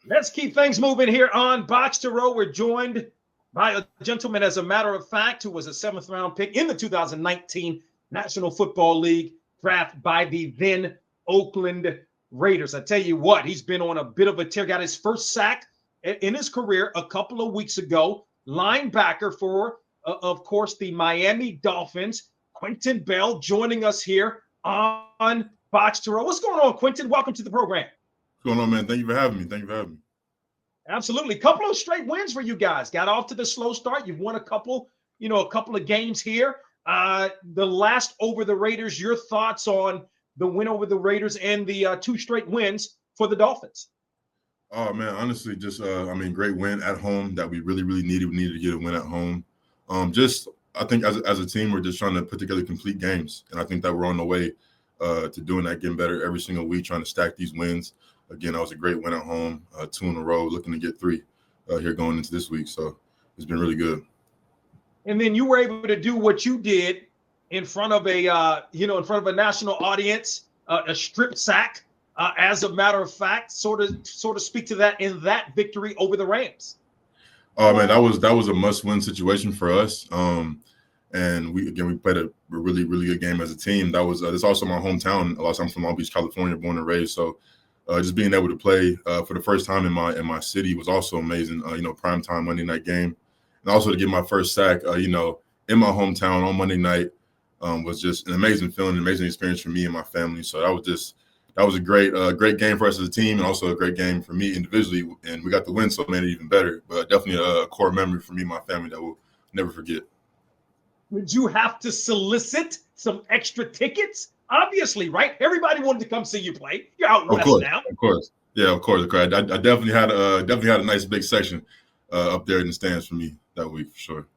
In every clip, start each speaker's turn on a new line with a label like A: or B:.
A: Let's keep things moving here on Box to Row. We're joined by a gentleman, as a matter of fact, who was a seventh round pick in the 2019 National Football League draft by the then Oakland Raiders. I tell you what, he's been on a bit of a tear. Got his first sack in his career a couple of weeks ago. Linebacker for, of course, the Miami Dolphins. Quinton Bell joining us here on Box to Row. What's going on, Quinton? Welcome to the program.
B: What's going on, man? Thank you for having me.
A: Absolutely. Couple of straight wins for you guys. Got off to the slow start. You've won a couple of games here. The last over the Raiders, your thoughts on the win over the Raiders and the two straight wins for the Dolphins?
B: Oh, man, honestly, just, great win at home that we really, really needed. We needed to get a win at home. I think as a team, we're just trying to put together complete games. And I think that we're on the way to doing that, getting better every single week, trying to stack these wins. Again, that was a great win at home, 2 in a row, looking to get 3 here going into this week. So it's been really good.
A: And then you were able to do what you did in front of a national audience, a strip sack, as a matter of fact, sort of speak to that in that victory over the Rams.
B: Oh, man, that was a must-win situation for us. And we played a really, really good game as a team. That's also my hometown. A lot of times from Long Beach, California, born and raised. So just being able to play for the first time in my city was also amazing. Prime time Monday night game, and also to get my first sack, in my hometown on Monday night was just an amazing feeling, an amazing experience for me and my family. So that was a great game for us as a team, and also a great game for me individually. And we got the win, so it made it even better. But definitely a core memory for me and my family that we'll never forget.
A: Would you have to solicit some extra tickets? Obviously, right? Everybody wanted to come see you play. You're out west now.
B: Of course. Yeah, of course. I definitely had a nice big section up there in the stands for me that week for sure.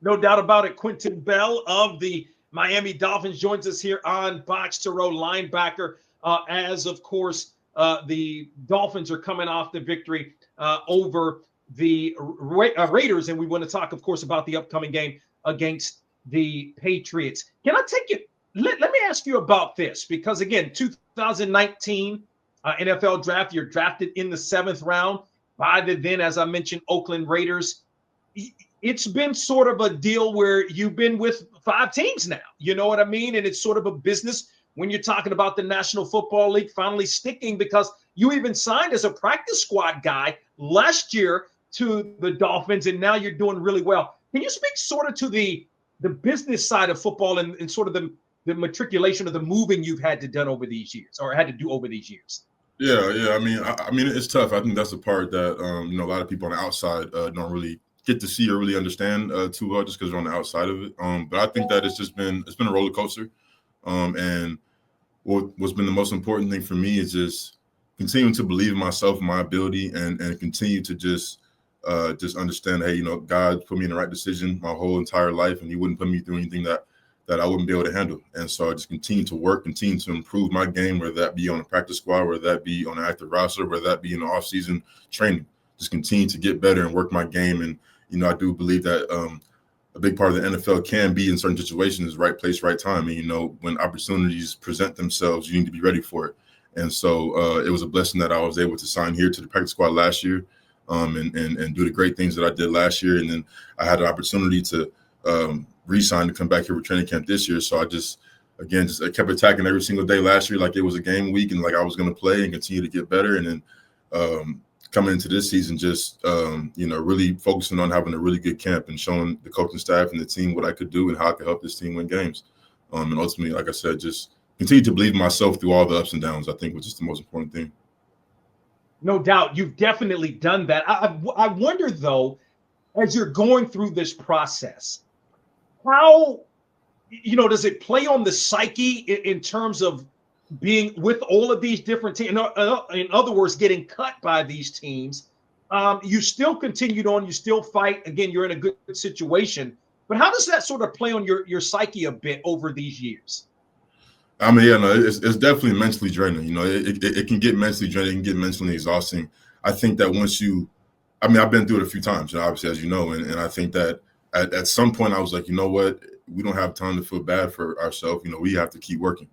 A: No doubt about it. Quinton Bell of the Miami Dolphins joins us here on Box to Row, linebacker. As of course, the Dolphins are coming off the victory over the Raiders, and we want to talk, of course, about the upcoming game against the Patriots. Can I take you? Let me ask you about this, because again, 2019 NFL draft, you're drafted in the 7th round by the then, as I mentioned, Oakland Raiders. It's been sort of a deal where you've been with 5 teams now, you know what I mean? And it's sort of a business when you're talking about the National Football League finally sticking, because you even signed as a practice squad guy last year to the Dolphins, and now you're doing really well. Can you speak sort of to the business side of football and sort of the matriculation of the moving you've had to do over these years?
B: Yeah. I mean, it's tough. I think that's the part that a lot of people on the outside don't really get to see or really understand too well, just because they're on the outside of it. But I think that it's been a roller coaster. And what's been the most important thing for me is just continuing to believe in myself, my ability, and continue to just understand, hey, God put me in the right decision my whole entire life, and He wouldn't put me through anything that I wouldn't be able to handle. And so I just continue to work, continue to improve my game, whether that be on a practice squad, whether that be on an active roster, whether that be in the off-season training. Just continue to get better and work my game. And, I do believe that a big part of the NFL can be in certain situations, right place, right time. And, when opportunities present themselves, you need to be ready for it. And so it was a blessing that I was able to sign here to the practice squad last year and do the great things that I did last year. And then I had an opportunity to re-sign to come back here with training camp this year. So I kept attacking every single day last year like it was a game week and like I was going to play and continue to get better. And then coming into this season, just really focusing on having a really good camp and showing the coaching staff and the team what I could do and how I could help this team win games. And ultimately, like I said, just continue to believe in myself through all the ups and downs, I think, was just the most important thing.
A: No doubt. You've definitely done that. I wonder, though, as you're going through this process, how, does it play on the psyche in terms of being with all of these different teams? In other words, getting cut by these teams. You still continued on. You still fight. Again, you're in a good situation. But how does that sort of play on your psyche a bit over these years?
B: I mean, it's definitely mentally draining. It can get mentally draining. It can get mentally exhausting. I think that I've been through it a few times, obviously, as you know, and I think that at some point I was like, you know what, we don't have time to feel bad for ourselves. We have to keep working,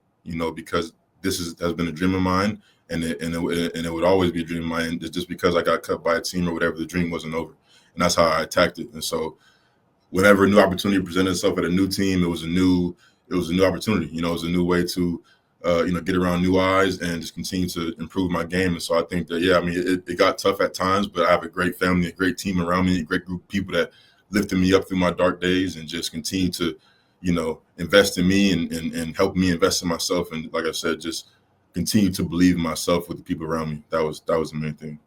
B: because this has been a dream of mine, and it would always be a dream of mine. It's just because I got cut by a team or whatever, the dream wasn't over, and that's how I attacked it. And so, whenever a new opportunity presented itself at a new team, it was a new opportunity. You know, it was a new way to get around new eyes and just continue to improve my game. And so I think that, yeah, I mean, it got tough at times, but I have a great family, a great team around me, a great group of people that lifted me up through my dark days and just continue to, invest in me and help me invest in myself. And like I said, just continue to believe in myself with the people around me. That was the main thing.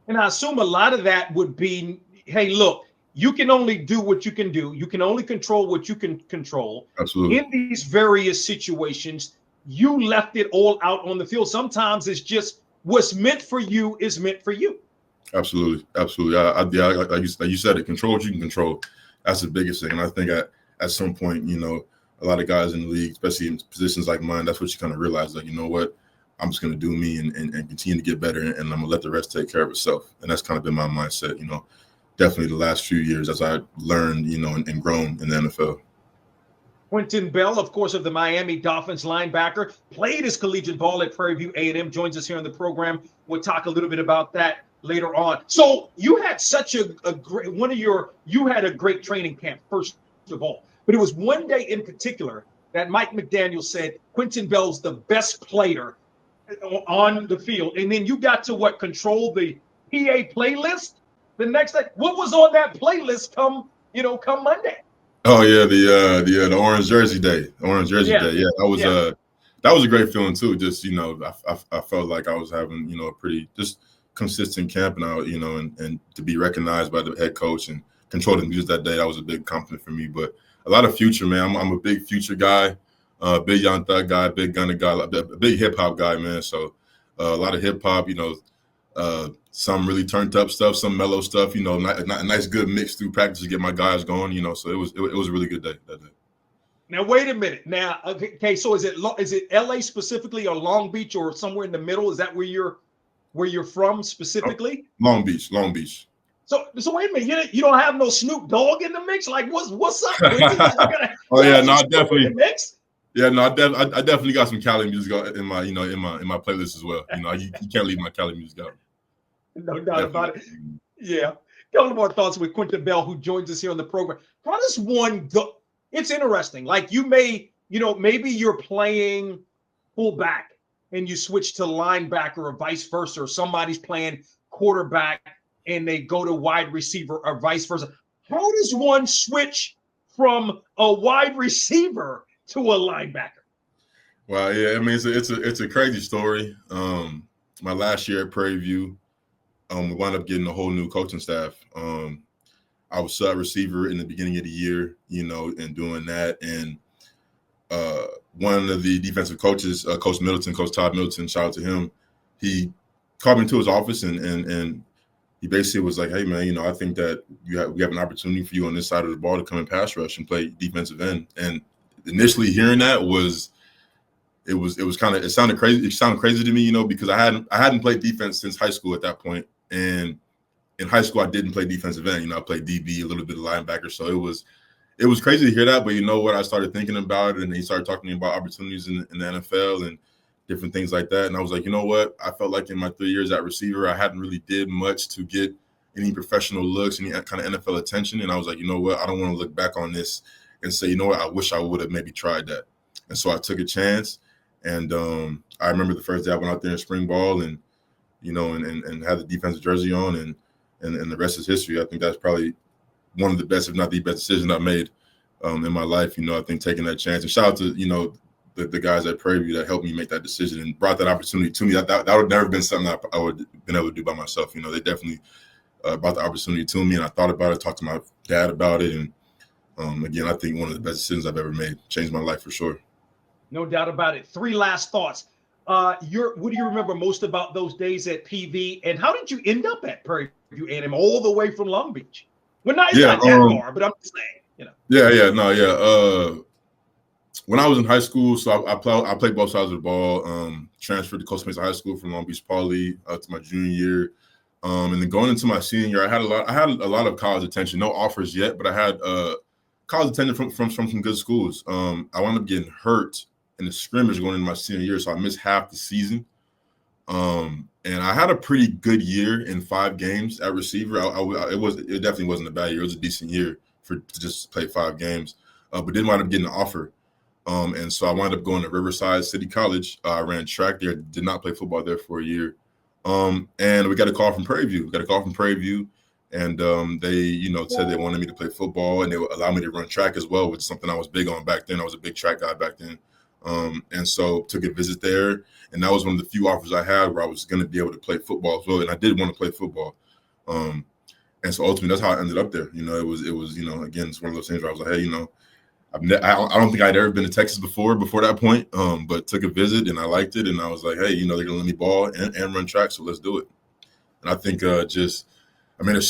A: And I assume a lot of that would be, hey, look, you can only do what you can do. You can only control what you can control.
B: Absolutely.
A: In these various situations, you left it all out on the field. Sometimes it's just what's meant for you is meant for you.
B: Absolutely. Like you said, it control what you can control. That's the biggest thing. And I think at some point, a lot of guys in the league, especially in positions like mine, that's what you kind of realize. Like, you know what? I'm just going to do me and continue to get better, and I'm going to let the rest take care of itself. And that's kind of been my mindset, definitely the last few years as I learned, and grown in the NFL.
A: Quinton Bell, of course, of the Miami Dolphins linebacker, played his collegiate ball at Prairie View A&M, joins us here on the program. We'll talk a little bit about that later on. So you had such a great you had a great training camp, first of all. But it was one day in particular that Mike McDaniel said Quinton Bell's the best player on the field. And then you got to control the PA playlist the next day. What was on that playlist come Monday?
B: Oh yeah, the orange jersey day. Orange jersey day. Yeah, that was a great feeling too. Just, I felt like I was having, a pretty just consistent camp, and and to be recognized by the head coach and control the music that day, that was a big compliment for me. But a lot of future, man. I'm a big future guy, big Young Thug guy, big Gunna guy, a big hip hop guy, man. So a lot of hip hop, some really turned up stuff, some mellow stuff, a nice good mix through practice to get my guys going, so it was a really good day that day.
A: Now wait a minute. Now, okay, so is it LA specifically or Long Beach or somewhere in the middle? Is that where you're from specifically?
B: Long Beach.
A: So wait a minute, you don't have no Snoop Dogg in the mix? Like what's up?
B: Oh yeah, no, definitely. Yeah, no, I definitely got some Cali music in my my playlist as well. You can't leave my Cali music out.
A: No doubt about it. Yeah. Got a little more thoughts with Quinton Bell, who joins us here on the program. How does one go? It's interesting. Like maybe you're playing fullback and you switch to linebacker or vice versa, or somebody's playing quarterback and they go to wide receiver or vice versa. How does one switch from a wide receiver to a linebacker?
B: Well, yeah, I mean, it's a crazy story. My last year at Prairie View, we wound up getting a whole new coaching staff. I was sub receiver in the beginning of the year, and doing that. And one of the defensive coaches, Coach Todd Middleton, shout out to him. He called me into his office and he basically was like, "Hey man, I think that we have an opportunity for you on this side of the ball to come and pass rush and play defensive end." And initially hearing that it sounded crazy. It sounded crazy to me, because I hadn't played defense since high school at that point. And in high school, I didn't play defensive end. I played DB, a little bit of linebacker. So it was crazy to hear that. But you know what? I started thinking about it, and he started talking to me about opportunities in the NFL and different things like that. And I was like, you know what? I felt like in my 3 years at receiver, I hadn't really did much to get any professional looks, any kind of NFL attention. And I was like, you know what? I don't want to look back on this and say, you know what? I wish I would have maybe tried that. And so I took a chance. And I remember the first day I went out there in spring ball and had the defensive jersey on, and the rest is history. I think that's probably one of the best, if not the best decision I've made in my life. I think taking that chance, and shout out to, the guys at Prairie View that helped me make that decision and brought that opportunity to me. That would have never been something I would have been able to do by myself. They definitely brought the opportunity to me, and I thought about it, talked to my dad about it. And again, I think one of the best decisions I've ever made, changed my life for sure.
A: No doubt about it. 3 last thoughts. What do you remember most about those days at PV, and how did you end up at Prairie View A&M all the way from Long Beach? Well, not that far, but I'm just saying,
B: When I was in high school, so I played both sides of the ball. Transferred to Costa Mesa High School from Long Beach Poly to my junior year, and then going into my senior year, I had a lot of college attention. No offers yet, but I had college attention from some good schools. I wound up getting hurt in the scrimmage going into my senior year, so I missed half the season. And I had a pretty good year in 5 games at receiver. It definitely wasn't a bad year. It was a decent year to just play 5 games, but didn't wind up getting an offer. And so I wound up going to Riverside City College. I ran track there, did not play football there for a year. And we got a call from Prairie View. And they, said they wanted me to play football and they would allow me to run track as well, which is something I was big on back then. I was a big track guy back then. And so took a visit there. And that was one of the few offers I had where I was going to be able to play football as well. And I did want to play football. And so ultimately that's how I ended up there. It was, again, it's one of those things where I was like, hey, I don't think I'd ever been to Texas before that point, but took a visit and I liked it. And I was like, hey, they're going to let me ball and run track, so let's do it. And I think there's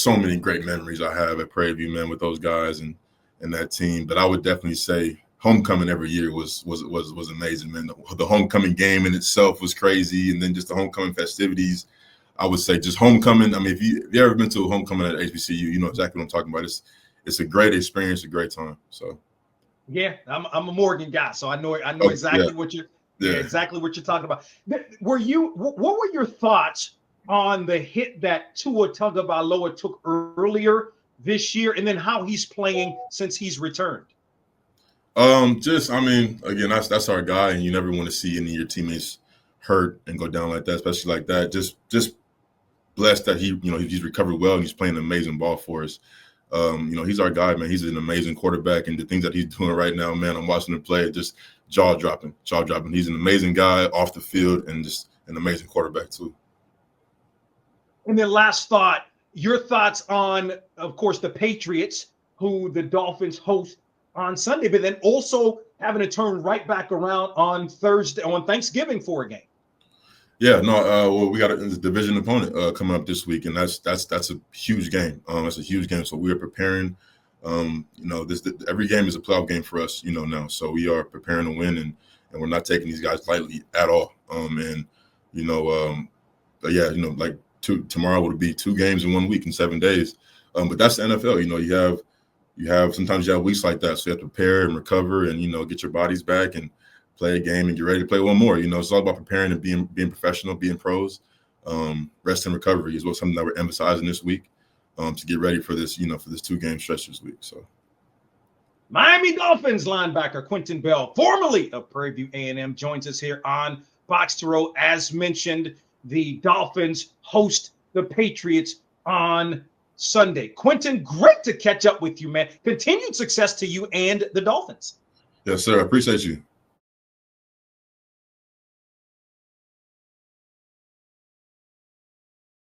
B: so many great memories I have at Prairie View, man, with those guys and that team. But I would definitely say homecoming every year was amazing, man. The homecoming game in itself was crazy. And then just the homecoming festivities, I would say just homecoming. I mean, if you ever been to a homecoming at HBCU, you know exactly what I'm talking about. It's a great experience, a great time. So.
A: Yeah, I'm a Morgan guy, so I know exactly what exactly what you're talking about. What were your thoughts on the hit that Tua Tagovailoa took earlier this year, and then how he's playing since he's returned?
B: Again, that's our guy, and you never want to see any of your teammates hurt and go down like that, especially like that. Just blessed that he's recovered well and he's playing amazing ball for us. He's our guy, man. He's an amazing quarterback, and the things that he's doing right now, man, I'm watching him play, just jaw dropping. He's an amazing guy off the field and just an amazing quarterback too.
A: And then last thought, your thoughts on, of course, the Patriots, who the Dolphins host on Sunday, but then also having to turn right back around on Thanksgiving for a game.
B: Yeah, no. Well, we got a division opponent coming up this week, and that's a huge game. That's a huge game. So we are preparing. Every game is a playoff game for us, now. So we are preparing to win, and we're not taking these guys lightly at all. Tomorrow would be 2 games in 1 week in 7 days. But that's the NFL. You have sometimes you have weeks like that, so you have to prepare and recover, and get your bodies back and play a game and get ready to play one more. It's all about preparing and being professional, being pros. Rest and recovery is something that we're emphasizing this week to get ready for this, for this 2-game stretch this week. So,
A: Miami Dolphins linebacker Quinton Bell, formerly of Prairie View A&M, joins us here on Box to Row. As mentioned, the Dolphins host the Patriots on Sunday. Quinton, great to catch up with you, man. Continued success to you and the Dolphins.
B: Yes, sir. I appreciate you.